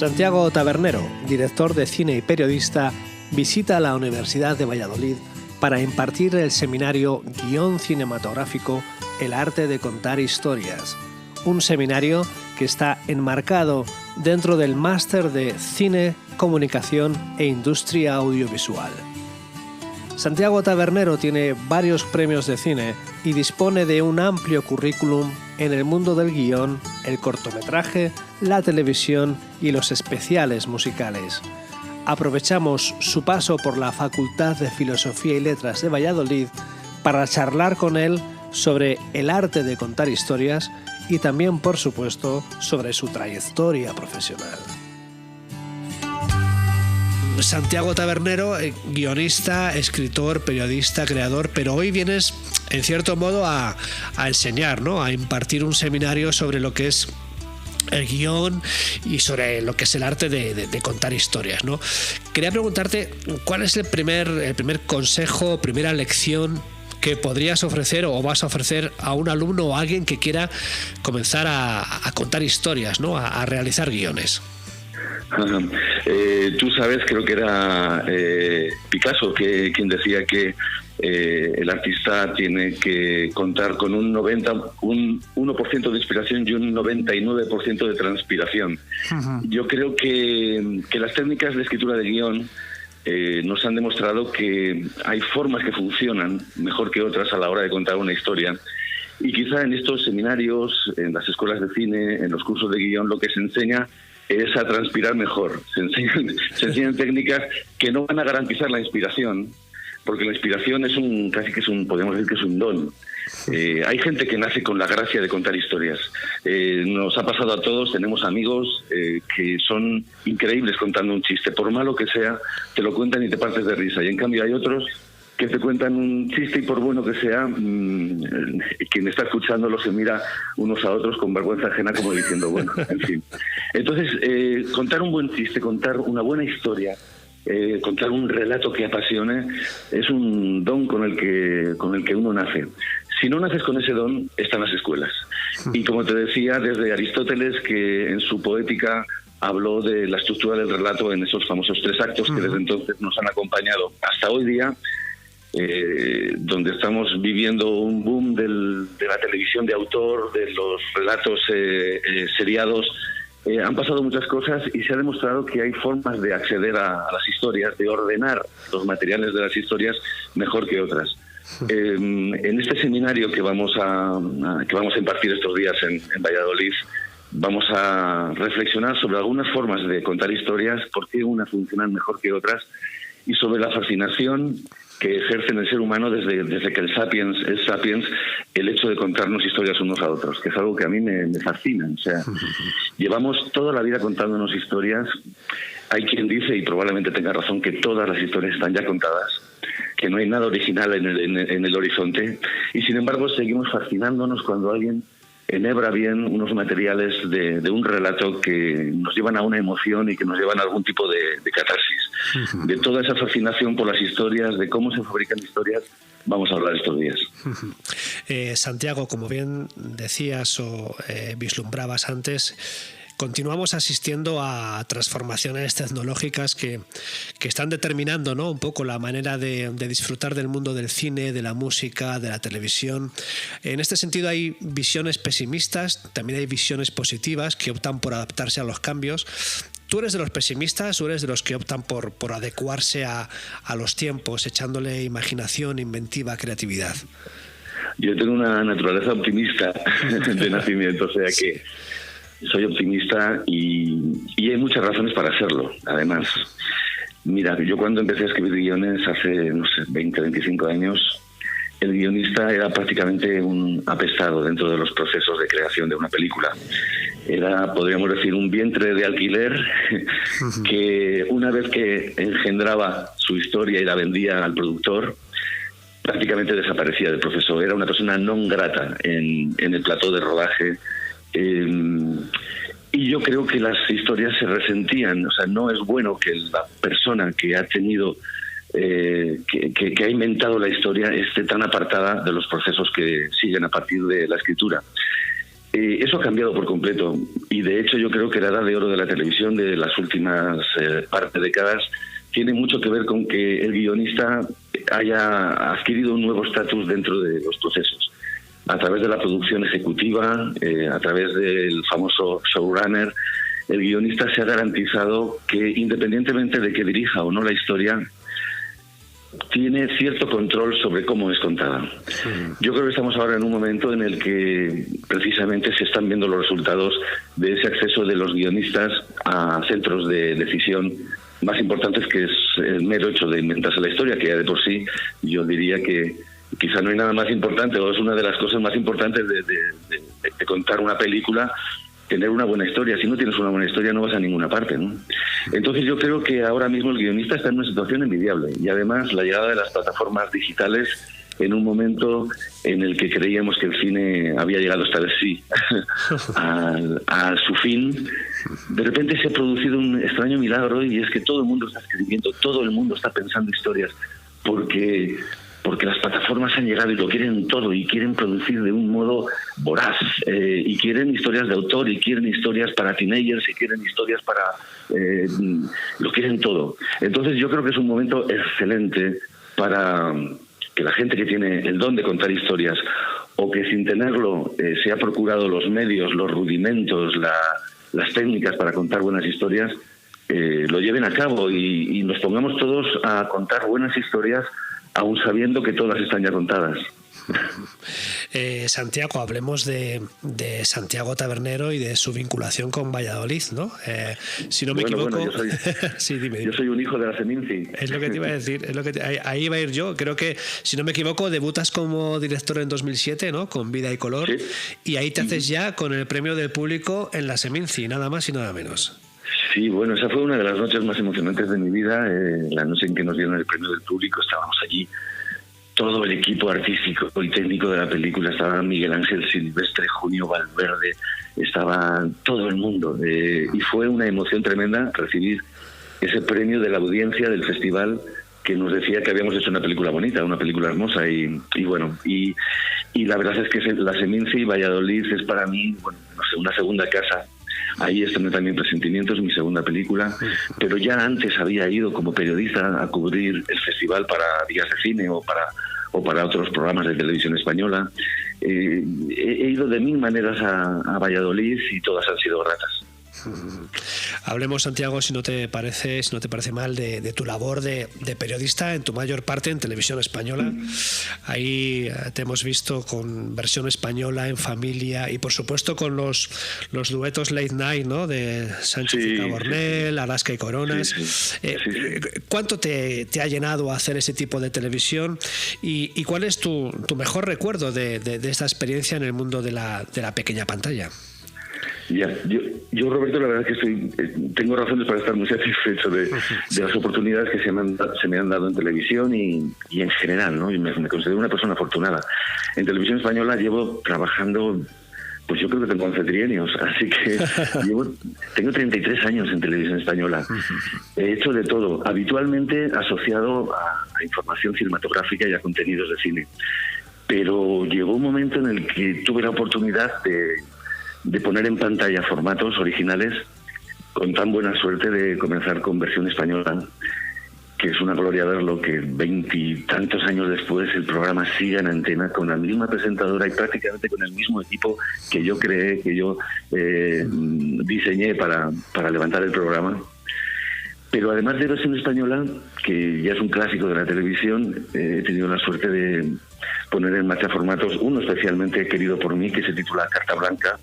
Santiago Tabernero, director de cine y periodista, visita la Universidad de Valladolid para impartir el seminario Guión Cinematográfico, el arte de contar historias. Un seminario que está enmarcado dentro del Máster de Cine, Comunicación e Industria Audiovisual. Santiago Tabernero tiene varios premios de cine y dispone de un amplio currículum en el mundo del guión, el cortometraje, la televisión y los especiales musicales. Aprovechamos su paso por la Facultad de Filosofía y Letras de Valladolid para charlar con él sobre el arte de contar historias y también, por supuesto, sobre su trayectoria profesional. Santiago Tabernero, guionista, escritor, periodista, creador, pero hoy vienes, en cierto modo, a enseñar, ¿no? A impartir un seminario sobre lo que es el guión y sobre lo que es el arte de contar historias, ¿no? Quería preguntarte, ¿cuál es el primer consejo, primera lección que podrías ofrecer o vas a ofrecer a un alumno o a alguien que quiera comenzar a contar historias, ¿no? A realizar guiones? Tú sabes, creo que era Picasso quien decía que el artista tiene que contar con un 1% de inspiración y un 99% de transpiración. Uh-huh. Yo creo que las técnicas de escritura de guión nos han demostrado que hay formas que funcionan mejor que otras a la hora de contar una historia. Y quizá en estos seminarios, en las escuelas de cine, en los cursos de guión, lo que se enseña es a transpirar mejor. Se enseñan técnicas que no van a garantizar la inspiración, porque la inspiración podemos decir que es un don. Hay gente que nace con la gracia de contar historias. Nos ha pasado a todos, tenemos amigos que son increíbles contando un chiste. Por malo que sea, te lo cuentan y te partes de risa. Y en cambio hay otros que te cuentan un chiste y por bueno que sea, quien está escuchándolo se mira unos a otros con vergüenza ajena como diciendo, bueno, en fin. Entonces, contar un buen chiste, contar una buena historia, contar un relato que apasione, es un don con el que uno nace. Si no naces con ese don, están las escuelas. Y como te decía, desde Aristóteles, que en su Poética habló de la estructura del relato en esos famosos 3 actos que desde entonces nos han acompañado hasta hoy día, donde estamos viviendo un boom de la televisión de autor, de los relatos seriados. Han pasado muchas cosas y se ha demostrado que hay formas de acceder a las historias, de ordenar los materiales de las historias mejor que otras. En este seminario que vamos a impartir estos días en Valladolid, vamos a reflexionar sobre algunas formas de contar historias, por qué unas funcionan mejor que otras, y sobre la fascinación que ejerce en el ser humano desde que el sapiens es sapiens, el hecho de contarnos historias unos a otros, que es algo que a mí me fascina. O sea, llevamos toda la vida contándonos historias. Hay quien dice, y probablemente tenga razón, que todas las historias están ya contadas, que no hay nada original en el horizonte, y sin embargo seguimos fascinándonos cuando alguien enhebra bien unos materiales de un relato que nos llevan a una emoción y que nos llevan a algún tipo de catarsis. De toda esa fascinación por las historias, de cómo se fabrican historias, vamos a hablar estos días. Santiago, como bien decías o vislumbrabas antes, continuamos asistiendo a transformaciones tecnológicas que están determinando, ¿no?, un poco la manera de disfrutar del mundo del cine, de la música, de la televisión. En este sentido hay visiones pesimistas, también hay visiones positivas que optan por adaptarse a los cambios. ¿Tú eres de los pesimistas o eres de los que optan por adecuarse a los tiempos, echándole imaginación, inventiva, creatividad? Yo tengo una naturaleza optimista de nacimiento, o sea que soy optimista y hay muchas razones para hacerlo, además. Mira, yo cuando empecé a escribir guiones hace, 20, 25 años, el guionista era prácticamente un apestado dentro de los procesos de creación de una película. Era, podríamos decir, un vientre de alquiler que una vez que engendraba su historia y la vendía al productor, prácticamente desaparecía del proceso. Era una persona non grata en el plató de rodaje. Y yo creo que las historias se resentían. O sea, no es bueno que la persona que ha tenido que ha inventado la historia esté tan apartada de los procesos que siguen a partir de la escritura. Eso ha cambiado por completo y de hecho yo creo que la edad de oro de la televisión de las últimas par de décadas tiene mucho que ver con que el guionista haya adquirido un nuevo estatus dentro de los procesos. A través de la producción ejecutiva, a través del famoso showrunner, el guionista se ha garantizado que independientemente de que dirija o no la historia, tiene cierto control sobre cómo es contada. Yo creo que estamos ahora en un momento en el que precisamente se están viendo los resultados de ese acceso de los guionistas a centros de decisión más importantes, que es el mero hecho de inventarse la historia, que ya de por sí yo diría que quizá no hay nada más importante, o es una de las cosas más importantes de contar una película, tener una buena historia. Si no tienes una buena historia no vas a ninguna parte, ¿no? Entonces yo creo que ahora mismo el guionista está en una situación envidiable, y además la llegada de las plataformas digitales en un momento en el que creíamos que el cine había llegado esta vez sí a su fin, de repente se ha producido un extraño milagro, y es que todo el mundo está escribiendo, todo el mundo está pensando historias, porque las plataformas han llegado y lo quieren todo, y quieren producir de un modo voraz, y quieren historias de autor, y quieren historias para teenagers, y quieren historias para... lo quieren todo. Entonces yo creo que es un momento excelente para que la gente que tiene el don de contar historias, o que sin tenerlo se ha procurado los medios, los rudimentos, las técnicas para contar buenas historias, lo lleven a cabo y nos pongamos todos a contar buenas historias, aún sabiendo que todas están ya contadas. Santiago, hablemos de Santiago Tabernero y de su vinculación con Valladolid, ¿no? Si no me equivoco... Bueno, sí, dime. Yo soy un hijo de la Seminci. Es lo que te iba a decir, ahí iba a ir yo. Creo que, si no me equivoco, debutas como director en 2007, ¿no? Con Vida y Color, sí. Y ahí te haces ya con el premio del público en la Seminci, nada más y nada menos. Sí, bueno, esa fue una de las noches más emocionantes de mi vida, la noche en que nos dieron el premio del público. Estábamos allí todo el equipo artístico y técnico de la película, estaba Miguel Ángel Silvestre, Junio Valverde, estaba todo el mundo, y fue una emoción tremenda recibir ese premio de la audiencia del festival, que nos decía que habíamos hecho una película bonita, una película hermosa, y bueno, y la verdad es que la Seminci y Valladolid es para mí, bueno, no sé, una segunda casa. Ahí están también Presentimientos, mi segunda película, pero ya antes había ido como periodista a cubrir el festival para Días de Cine o para otros programas de televisión española. He ido de mil maneras a Valladolid y todas han sido gratas. Hablemos, Santiago, si no te parece mal, de tu labor de periodista, en tu mayor parte en televisión española. Ahí te hemos visto con versión española, En Familia, y por supuesto con los duetos late night, ¿no? De Sánchez y Cabornel, Alaska y Coronas. Sí. ¿Cuánto te ha llenado hacer ese tipo de televisión? ¿Y cuál es tu mejor recuerdo de esta experiencia en el mundo de la pequeña pantalla? Ya, yo Roberto, la verdad es que tengo razones para estar muy satisfecho de las oportunidades que se me han dado en televisión y en general, ¿no? Y me considero una persona afortunada. En televisión española llevo trabajando, pues yo creo que tengo 11 trienios, así que tengo 33 años en televisión española. He hecho de todo, habitualmente asociado a información cinematográfica y a contenidos de cine. Pero llegó un momento en el que tuve la oportunidad de poner en pantalla formatos originales, con tan buena suerte de comenzar con versión española, que es una gloria verlo, que 20 y tantos años después el programa siga en antena con la misma presentadora y prácticamente con el mismo equipo que yo creé, que yo diseñé para levantar el programa. Pero además de versión española, que ya es un clásico de la televisión, he tenido la suerte de poner en marcha formatos, uno especialmente querido por mí, que se titula Carta Blanca,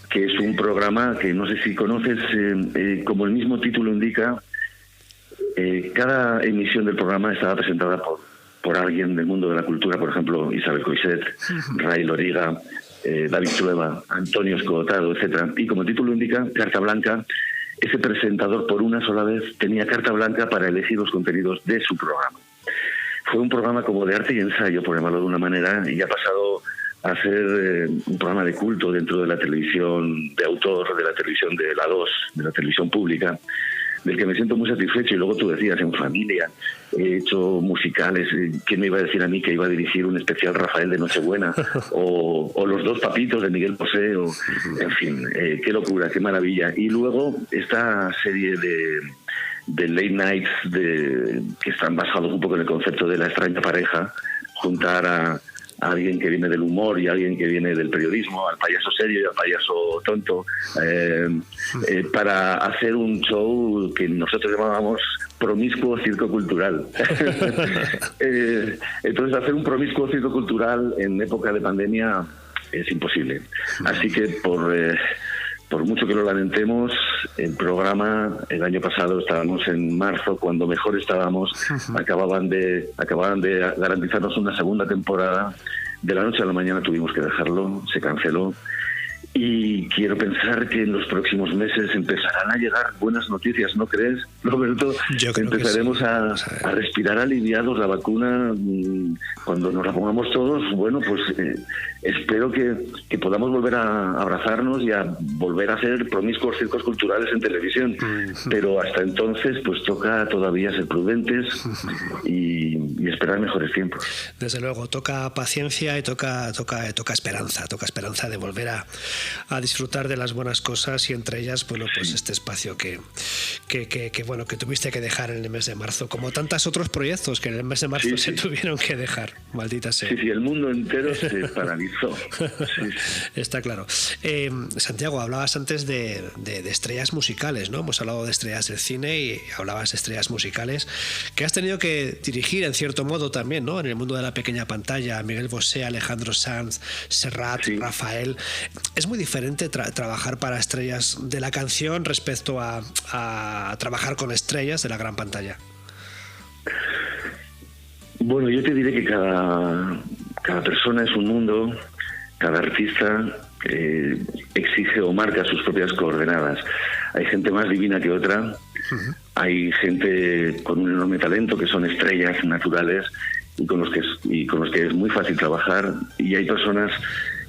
que es un programa que no sé si conoces, como el mismo título indica, cada emisión del programa estaba presentada por alguien del mundo de la cultura, por ejemplo, Isabel Coixet, Ray Loriga, David Trueba, Antonio Escotado, etcétera. Y como el título indica, Carta Blanca, ese presentador por una sola vez tenía carta blanca para elegir los contenidos de su programa. Fue un programa como de arte y ensayo, por llamarlo de una manera, y ha pasado a ser un programa de culto dentro de la televisión de autor, de la televisión de la 2, de la televisión pública, del que me siento muy satisfecho. Y luego tú decías, en familia, he hecho musicales. ¿Quién me iba a decir a mí que iba a dirigir un especial Rafael de Nochebuena? O Los dos papitos de Miguel Bosé, en fin, qué locura, qué maravilla. Y luego esta serie de late nights que están basados un poco en el concepto de la extraña pareja, juntar a alguien que viene del humor y a alguien que viene del periodismo, al payaso serio y al payaso tonto, para hacer un show que nosotros llamábamos promiscuo circo cultural. Entonces, hacer un promiscuo circo cultural en época de pandemia es imposible. Así que por mucho que lo lamentemos, el programa, el año pasado estábamos en marzo, cuando mejor estábamos, acababan de garantizarnos una segunda temporada. De la noche a la mañana tuvimos que dejarlo, se canceló. Y quiero pensar que en los próximos meses empezarán a llegar buenas noticias, ¿no crees, Roberto? Yo creo empezaremos que sí. a respirar aliviados. La vacuna, cuando nos la pongamos todos, bueno, pues espero que podamos volver a abrazarnos y a volver a hacer promiscuos circos culturales en televisión. Pero hasta entonces, pues toca todavía ser prudentes y esperar mejores tiempos. Desde luego, toca paciencia y toca esperanza de volver a disfrutar de las buenas cosas, y entre ellas, bueno, pues este espacio que tuviste que dejar en el mes de marzo, como tantos otros proyectos que en el mes de marzo se tuvieron que dejar, maldita sea. Sí, el mundo entero se paralizó. Sí. Está claro. Santiago, hablabas antes de estrellas musicales, ¿no? Hemos hablado de estrellas del cine y hablabas de estrellas musicales que has tenido que dirigir en cierto modo también, ¿no? En el mundo de la pequeña pantalla, Miguel Bosé, Alejandro Sanz, Serrat, Rafael. Es muy diferente trabajar para estrellas de la canción respecto a trabajar con estrellas de la gran pantalla. Bueno, yo te diré que cada persona es un mundo, cada artista exige o marca sus propias coordenadas. Hay gente más divina que otra, hay gente con un enorme talento que son estrellas naturales y con los que es muy fácil trabajar, y hay personas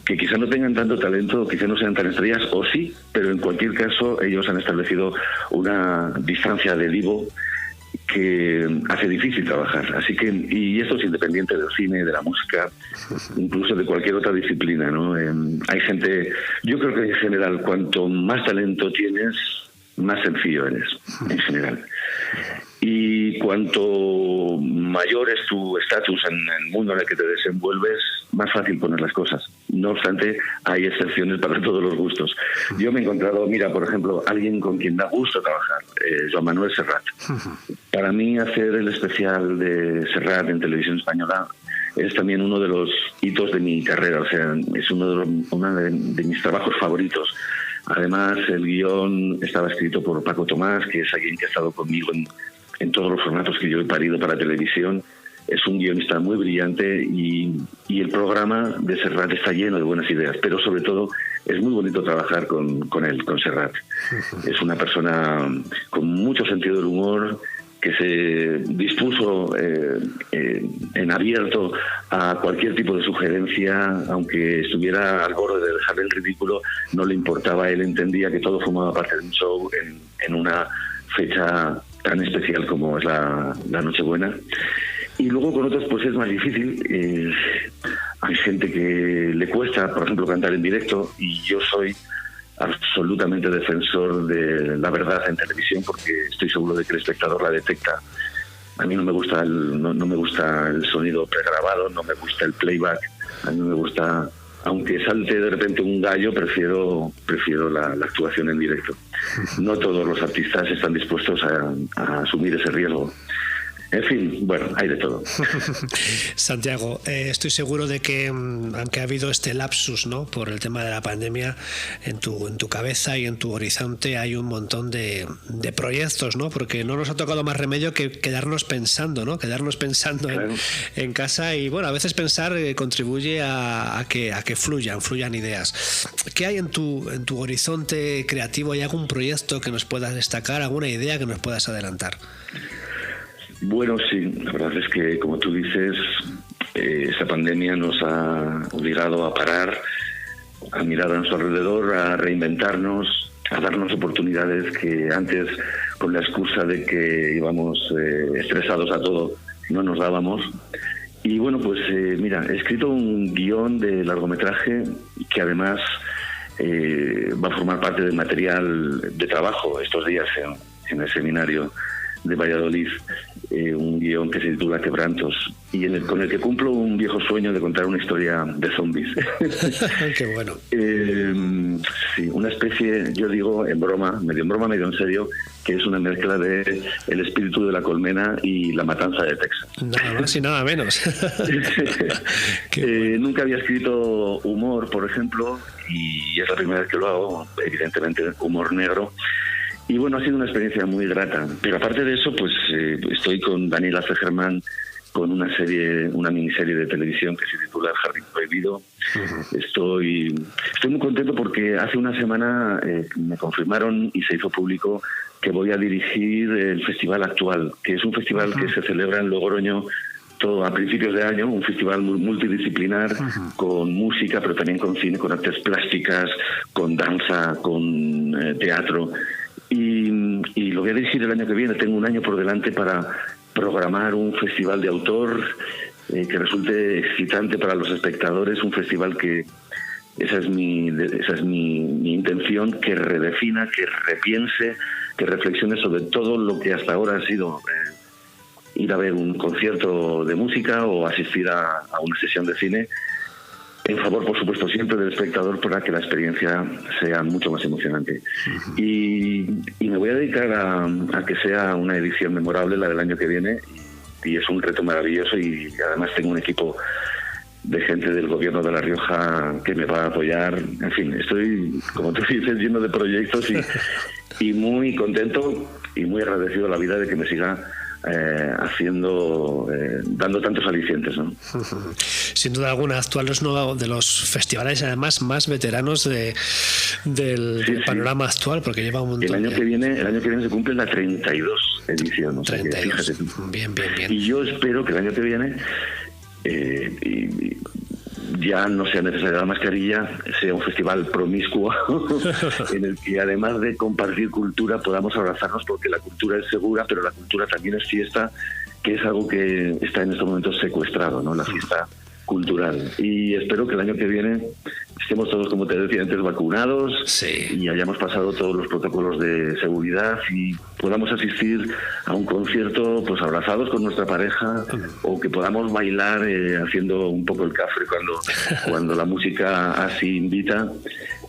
que quizá no tengan tanto talento, quizá no sean tan estrellas, o sí, pero en cualquier caso ellos han establecido una distancia de divo que hace difícil trabajar. Así que, y esto es independiente del cine, de la música, incluso de cualquier otra disciplina, ¿no? Hay gente, yo creo que en general, cuanto más talento tienes, más sencillo eres, en general. Y cuanto mayor es tu estatus en el mundo en el que te desenvuelves, más fácil poner las cosas. No obstante, hay excepciones para todos los gustos. Yo me he encontrado, mira, por ejemplo, alguien con quien da gusto trabajar, Joan Manuel Serrat. Para mí, hacer el especial de Serrat en Televisión Española es también uno de los hitos de mi carrera, o sea, es uno de mis trabajos favoritos. Además, el guión estaba escrito por Paco Tomás, que es alguien que ha estado conmigo en todos los formatos que yo he parido para televisión. Es un guionista muy brillante y el programa de Serrat está lleno de buenas ideas, pero sobre todo es muy bonito trabajar con él, con Serrat. Es una persona con mucho sentido del humor, que se dispuso en abierto a cualquier tipo de sugerencia, aunque estuviera al borde de dejar el ridículo, no le importaba. Él entendía que todo formaba parte de un show en una fecha tan especial como es la Nochebuena. Y luego con otros pues es más difícil. Hay gente que le cuesta, por ejemplo, cantar en directo, y yo soy absolutamente defensor de la verdad en televisión, porque estoy seguro de que el espectador la detecta. A mí no me gusta el sonido pregrabado, no me gusta el playback, a mí me gusta, aunque salte de repente un gallo, prefiero la actuación en directo. No todos los artistas están dispuestos a asumir ese riesgo. En fin, bueno, hay de todo. Santiago, estoy seguro de que, aunque ha habido este lapsus, ¿no?, por el tema de la pandemia, en tu cabeza y en tu horizonte hay un montón de proyectos, ¿no? Porque no nos ha tocado más remedio que quedarnos pensando, ¿no? Quedarnos pensando claro. en casa, y bueno, a veces pensar contribuye a que fluyan ideas. ¿Qué hay en tu horizonte creativo? ¿Hay algún proyecto que nos puedas destacar, alguna idea que nos puedas adelantar? Bueno, sí, la verdad es que, como tú dices, esa pandemia nos ha obligado a parar, a mirar a nuestro alrededor, a reinventarnos, a darnos oportunidades que antes, con la excusa de que íbamos estresados a todo, no nos dábamos. Y bueno, pues mira, he escrito un guión de largometraje que además va a formar parte del material de trabajo estos días en el seminario de Valladolid, un guión que se titula Quebrantos, y con el que cumplo un viejo sueño de contar una historia de zombies. Qué bueno. Sí, una especie, yo digo en broma, medio en serio, que es una mezcla de El espíritu de la colmena y La matanza de Texas. Nada más y nada menos. Nunca había escrito humor, por ejemplo, y es la primera vez que lo hago, evidentemente humor negro. Y bueno, ha sido una experiencia muy grata. Pero aparte de eso, pues estoy con Daniela Fegerman con una miniserie de televisión que se titula El Jardín Prohibido. Uh-huh. Estoy muy contento porque hace una semana me confirmaron y se hizo público que voy a dirigir el Festival Actual, que es un festival uh-huh. que se celebra en Logroño todo a principios de año, un festival multidisciplinar uh-huh. con música, pero también con cine, con artes plásticas, con danza, con teatro. Y lo voy a dirigir el año que viene. Tengo un año por delante para programar un festival de autor que resulte excitante para los espectadores, un festival que esa es mi intención, que redefina, que repiense, que reflexione sobre todo lo que hasta ahora ha sido ir a ver un concierto de música o asistir a una sesión de cine, en favor, por supuesto, siempre del espectador, para que la experiencia sea mucho más emocionante. Uh-huh. Y me voy a dedicar a que sea una edición memorable, la del año que viene, y es un reto maravilloso, y además tengo un equipo de gente del gobierno de La Rioja que me va a apoyar. En fin, estoy, como tú dices, lleno de proyectos y muy contento y muy agradecido a la vida de que me siga dando tantos alicientes, ¿no? Sin duda alguna, actual es uno de los festivales además más veteranos del panorama actual, porque lleva un montón. El año que viene se cumple la 32 edición. 32. Bien. Y yo espero que el año que viene ya no sea necesaria la mascarilla, sea un festival promiscuo en el que, además de compartir cultura, podamos abrazarnos, porque la cultura es segura, pero la cultura también es fiesta, que es algo que está en estos momentos secuestrado, ¿no? La fiesta cultural. Y espero que el año que viene estemos todos, como te decía antes, vacunados, sí, y hayamos pasado todos los protocolos de seguridad y podamos asistir a un concierto pues abrazados con nuestra pareja, o que podamos bailar haciendo un poco el cafre cuando la música así invita.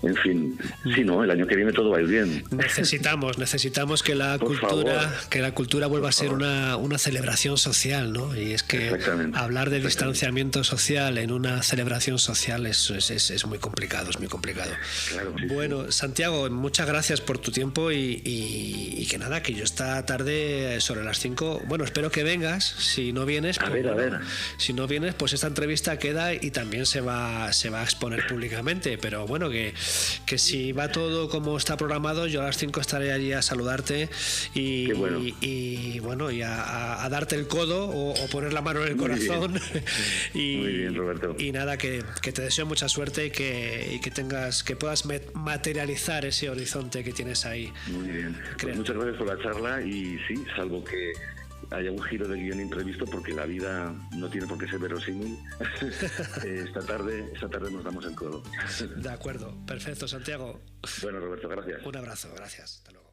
En fin, sí, no, el año que viene todo va a ir bien. Necesitamos que la cultura vuelva a ser una celebración social, ¿no? Y es que hablar de distanciamiento social en una celebración social es muy complicado, es muy complicado. Claro, sí, bueno, sí. Santiago, muchas gracias por tu tiempo y que nada, que yo esta tarde sobre las 5, bueno, espero que vengas. Si no vienes, a ver. Si no vienes, pues esta entrevista queda y también se va a exponer públicamente, pero bueno, que si va todo como está programado, yo a las 5 estaré allí a saludarte y a darte el codo o poner la mano en el corazón. Muy bien, Roberto. Y nada, que te deseo mucha suerte y que puedas materializar ese horizonte que tienes ahí. Muy bien. Pues muchas gracias por la charla, y sí, salvo que haya un giro de guión imprevisto, porque la vida no tiene por qué ser verosímil. Esta tarde nos damos el codo. De acuerdo, perfecto, Santiago. Bueno, Roberto, gracias. Un abrazo, gracias. Hasta luego.